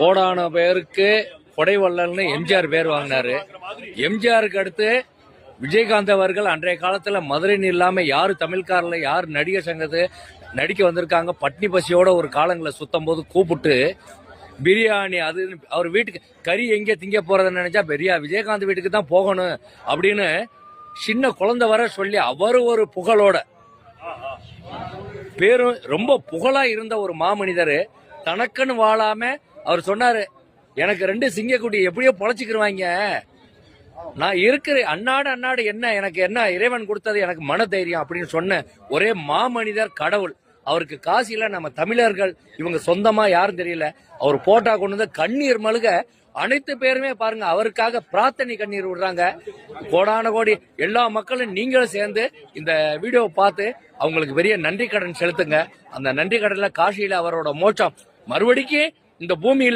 கோடான பேருக்கு கொடைவள்ளல்னு எம்ஜிஆர் பேர் வாங்கினாரு. எம்ஜிஆருக்கு அடுத்து விஜயகாந்த் அவர்கள் அன்றைய காலத்துல மதுரைன்னு இல்லாம யாரு தமிழ்காரில் யாரு நடிகர் சங்கத்து நடிக்க வந்திருக்காங்க, பட்னி பசியோட ஒரு காலங்களை சுத்தம் போது கூப்பிட்டு பிரியாணி அது அவர் வீட்டுக்கு கறி எங்க திங்க போறதுன்னு நினைச்சா விஜயகாந்த் வீட்டுக்கு தான் போகணும் அப்படின்னு சின்ன குழந்தை வர சொல்லி அவர் ஒரு புகழோட பேரும் ரொம்ப புகழா இருந்த ஒரு மாமனிதர் தனக்குன்னு வாழாம அவர் சொன்னாரு, எனக்கு 2 சிங்கக்குட்டி எப்படியோ பொழைச்சிக்கிருவாங்க, நான் இருக்கிற அன்னாடு என்ன எனக்கு என்ன இறைவன் கொடுத்தது எனக்கு மன தைரியம் அப்படின்னு சொன்ன ஒரே மாமனிதர் கடவுள். அவருக்கு காசில நம்ம தமிழர்கள் இவங்க சொந்தமா யாரும் தெரியல. அவர் போட்டா கொண்டு வந்து கண்ணீர் மல்க அனைத்து பேருமே பாருங்க அவருக்காக பிரார்த்தனை கண்ணீர் விடுறாங்க. கோடான கோடி எல்லா மக்களும் நீங்களும் சேர்ந்து இந்த வீடியோவை பார்த்து அவங்களுக்கு பெரிய நன்றி கடன் செலுத்துங்க. அந்த நன்றி கடன்ல காசியில அவரோட மோட்சம் மறுபடிக்கு இந்த பூமியில